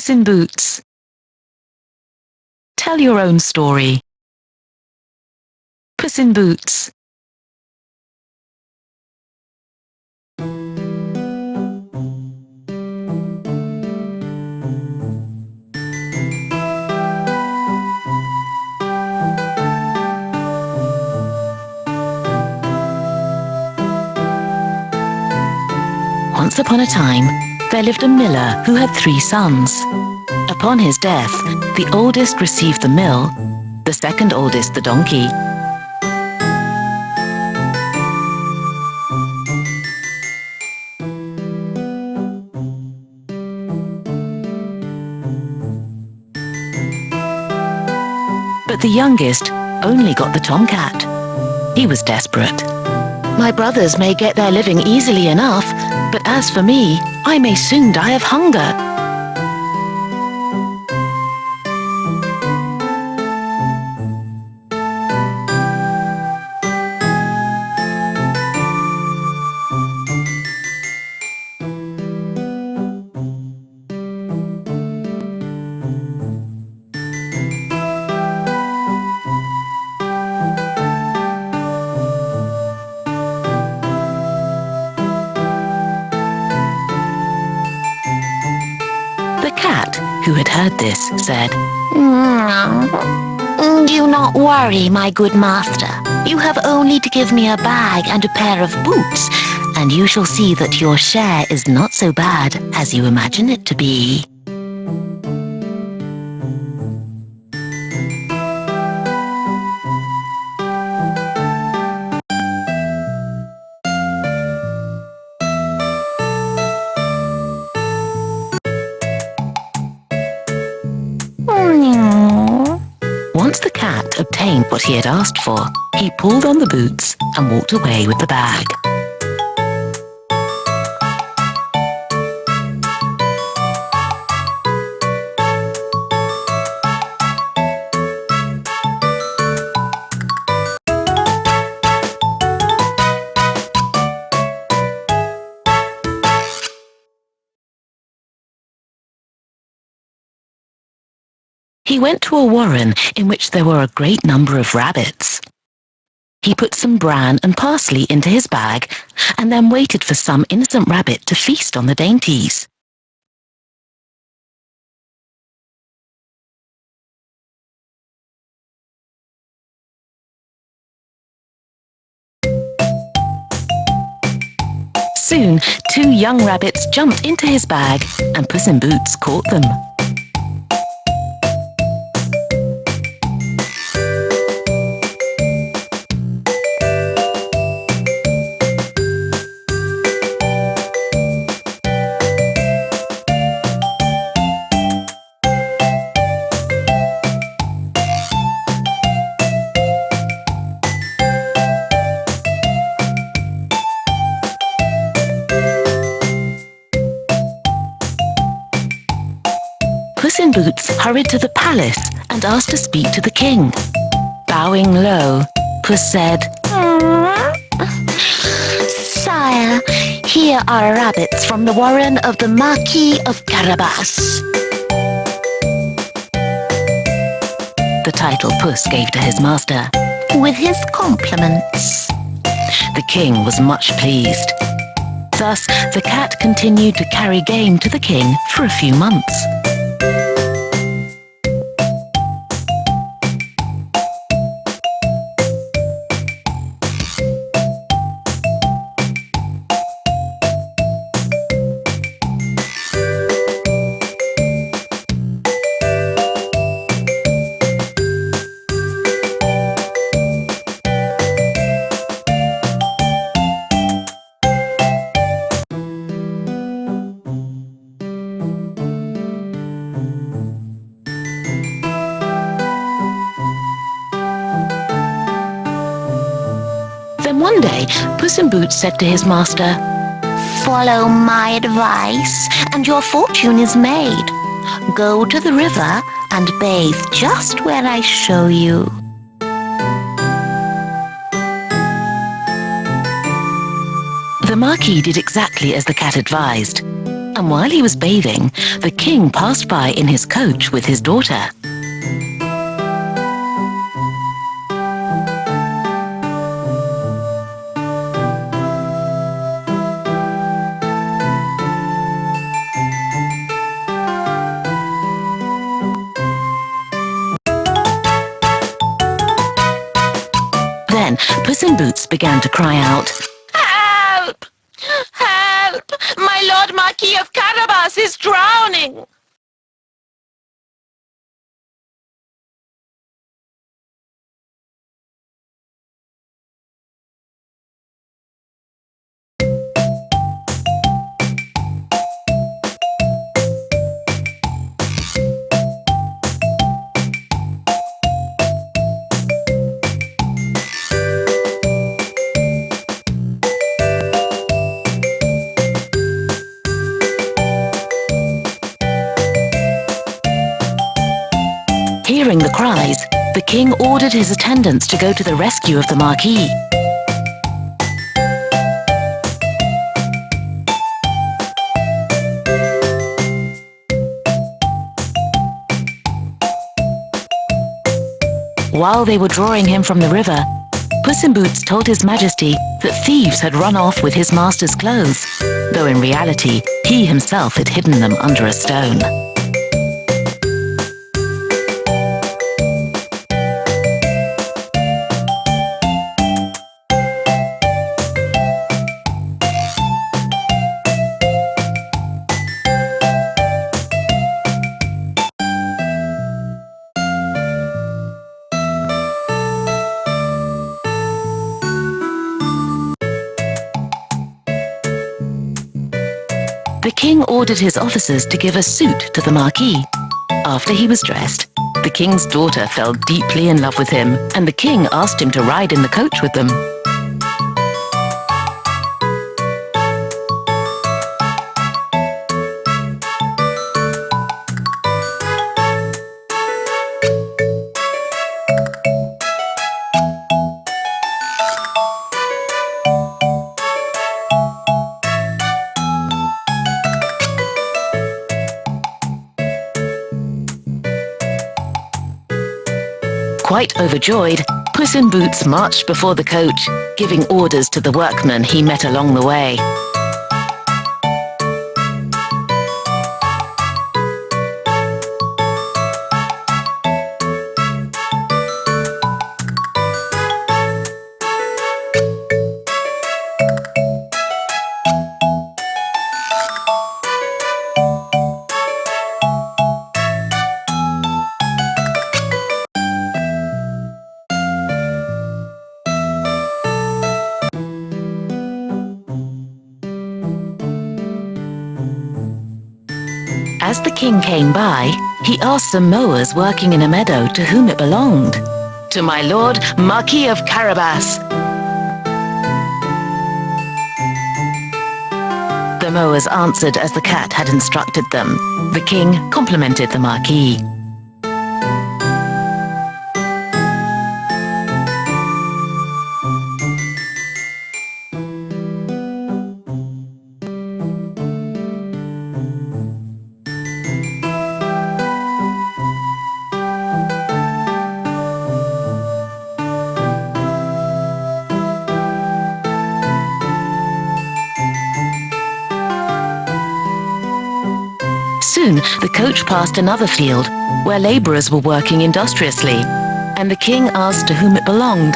Puss in Boots. Tell your own story. Puss in Boots. Once upon a time, there lived a miller who had 3 sons. Upon his death, the oldest received the mill, the second oldest the donkey. But the youngest only got the tomcat. He was desperate. My brothers may get their living easily enough, but as for me, I may soon die of hunger. The cat, who had heard this, said, "Do not worry, my good master. You have only to give me a bag and a pair of boots, and you shall see that your share is not so bad as you imagine it to be." Once the cat obtained what he had asked for, he pulled on the boots and walked away with the bag. He went to a warren in which there were a great number of rabbits. He put some bran and parsley into his bag and then waited for some innocent rabbit to feast on the dainties. Soon, 2 young rabbits jumped into his bag and Puss in Boots caught them. Puss in Boots hurried to the palace and asked to speak to the king. Bowing low, Puss said, "Sire, here are rabbits from the warren of the Marquis of Carabas." The title Puss gave to his master. "With his compliments." The king was much pleased. Thus, the cat continued to carry game to the king for a few months. Then one day, Puss in Boots said to his master, "Follow my advice, and your fortune is made. Go to the river and bathe just where I show you." The Marquis did exactly as the cat advised. And while he was bathing, the king passed by in his coach with his daughter. Then Puss in Boots began to cry out, Help! Help! My Lord Marquis of Carabas is drowning! Hearing the cries, the king ordered his attendants to go to the rescue of the Marquis. While they were drawing him from the river, Puss in Boots told His Majesty that thieves had run off with his master's clothes, though in reality he himself had hidden them under a stone. The king ordered his officers to give a suit to the Marquis. After he was dressed, the king's daughter fell deeply in love with him, and the king asked him to ride in the coach with them. Quite overjoyed, Puss in Boots marched before the coach, giving orders to the workmen he met along the way. As the king came by, he asked some mowers working in a meadow to whom it belonged. "To my lord, Marquis of Carabas." The mowers answered as the cat had instructed them. The king complimented the Marquis. Soon, the coach passed another field where labourers were working industriously, and the king asked to whom it belonged.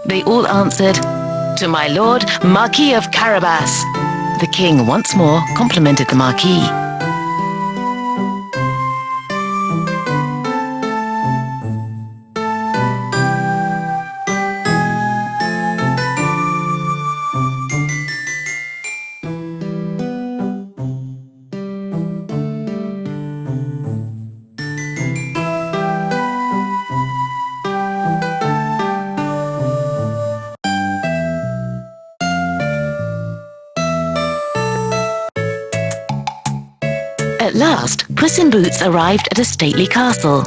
They all answered, "To my lord, Marquis of Carabas." The king once more complimented the Marquis. At last, Puss in Boots arrived at a stately castle.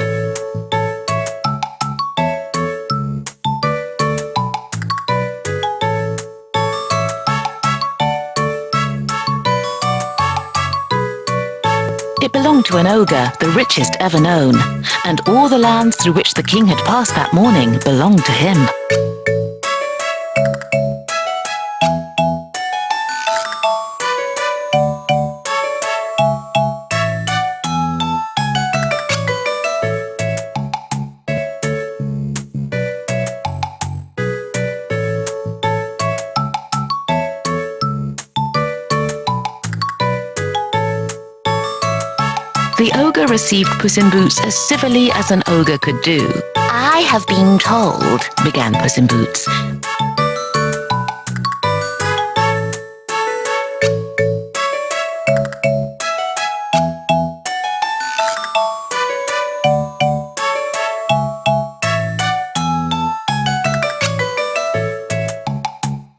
It belonged to an ogre, the richest ever known, and all the lands through which the king had passed that morning belonged to him. The ogre received Puss in Boots as civilly as an ogre could do. I have been told, Began Puss in Boots.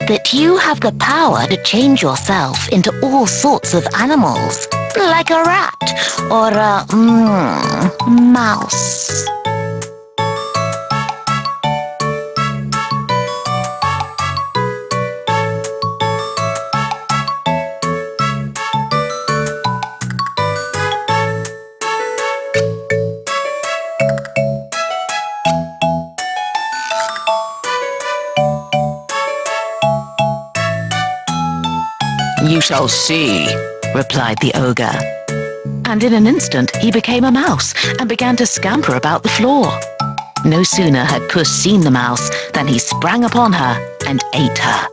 that you have the power to change yourself into all sorts of animals, like a rat or a mouse. "You shall see," replied the ogre. And in an instant he became a mouse and began to scamper about the floor. No sooner had Puss seen the mouse than he sprang upon her and ate her.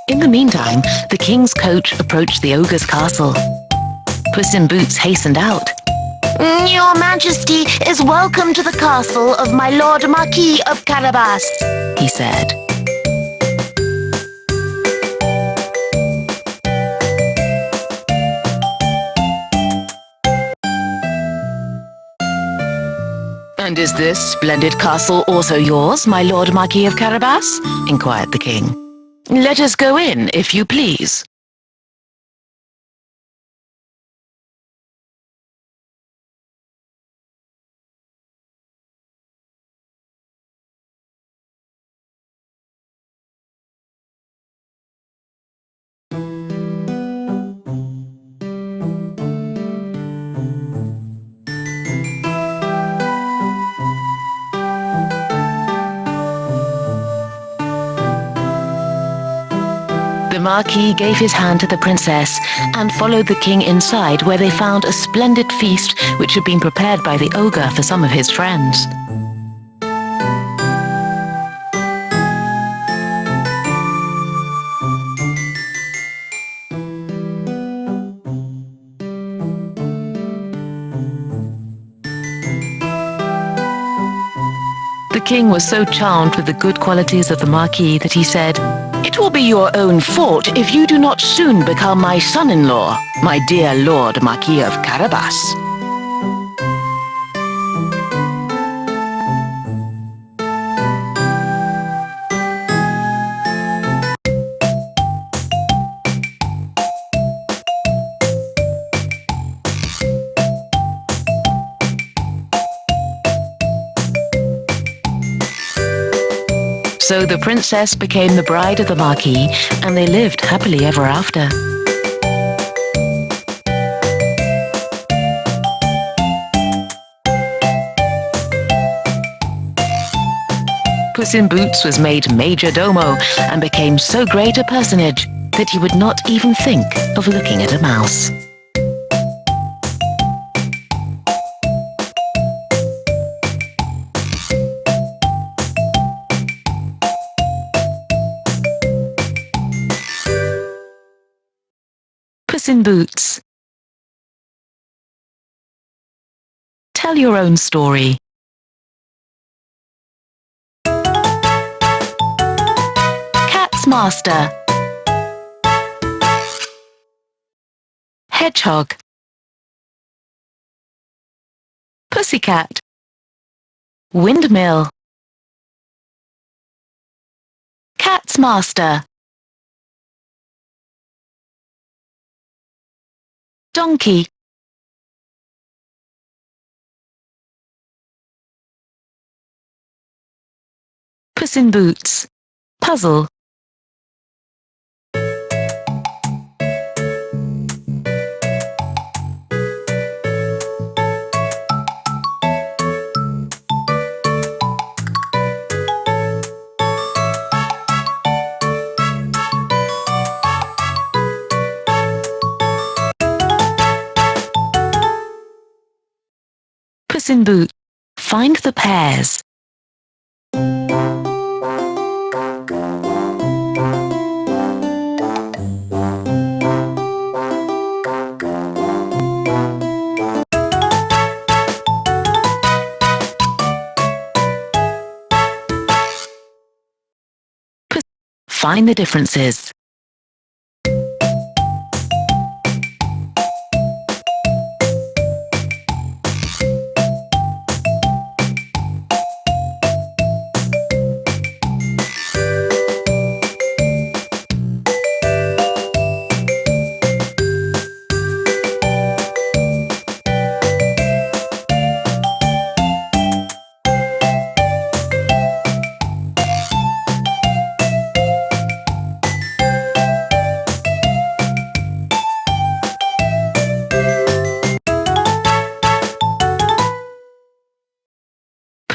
In the meantime, the king's coach approached the ogre's castle. Puss in Boots hastened out. Your Majesty is welcome to the castle of my Lord Marquis of Carabas, he said. "And is this splendid castle also yours, my Lord Marquis of Carabas?" inquired the king. "Let us go in, if you please." The Marquis gave his hand to the princess and followed the king inside, where they found a splendid feast which had been prepared by the ogre for some of his friends. The king was so charmed with the good qualities of the Marquis that he said, "It will be your own fault if you do not soon become my son-in-law, my dear Lord Marquis of Carabas." So the princess became the bride of the Marquis, and they lived happily ever after. Puss in Boots was made major domo and became so great a personage that you would not even think of looking at a mouse. Puss in Boots. Tell your own story. Cat's master. Hedgehog. Pussycat. Windmill. Cat's master. Donkey. Puss in Boots. Puzzle. Puss in Boots. Find the pears. Find the differences.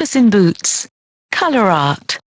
Puss in Boots. Colour art.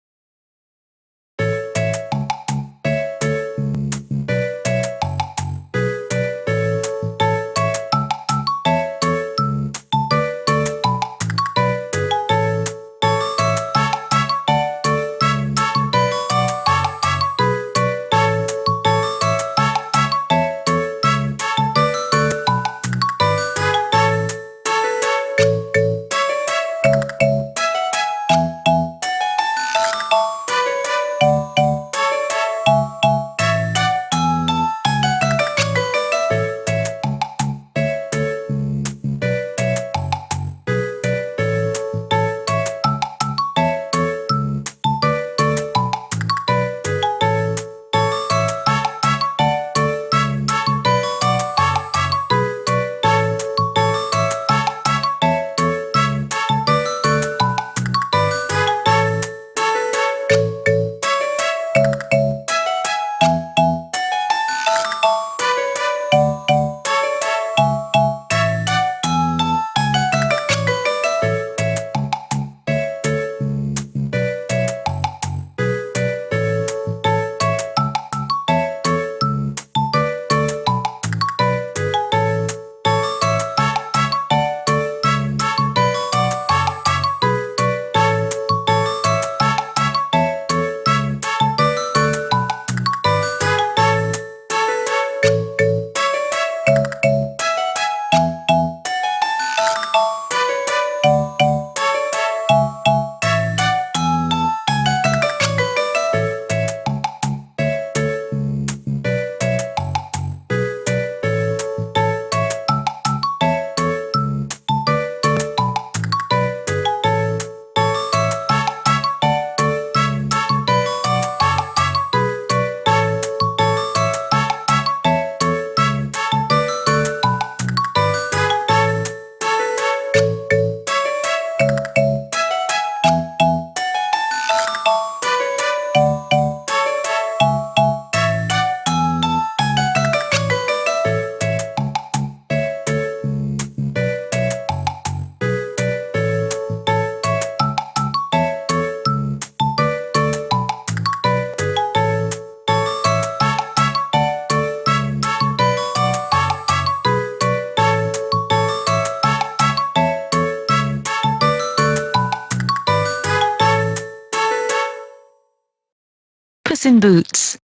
Puss in Boots.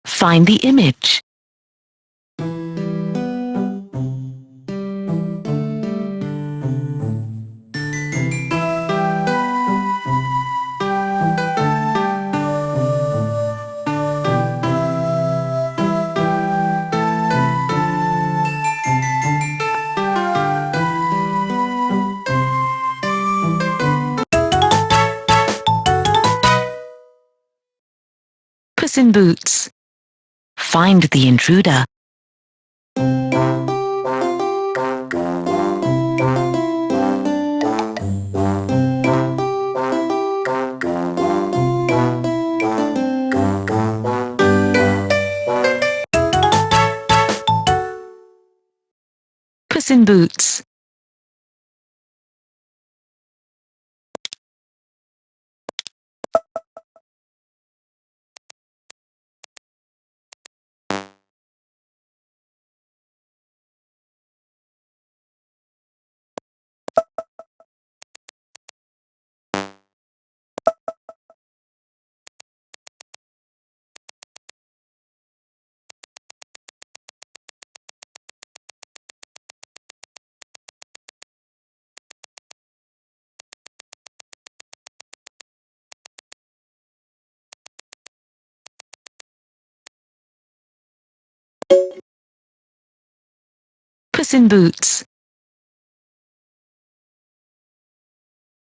Find the image. Puss in Boots. Find the intruder. Puss in Boots. Puss in Boots.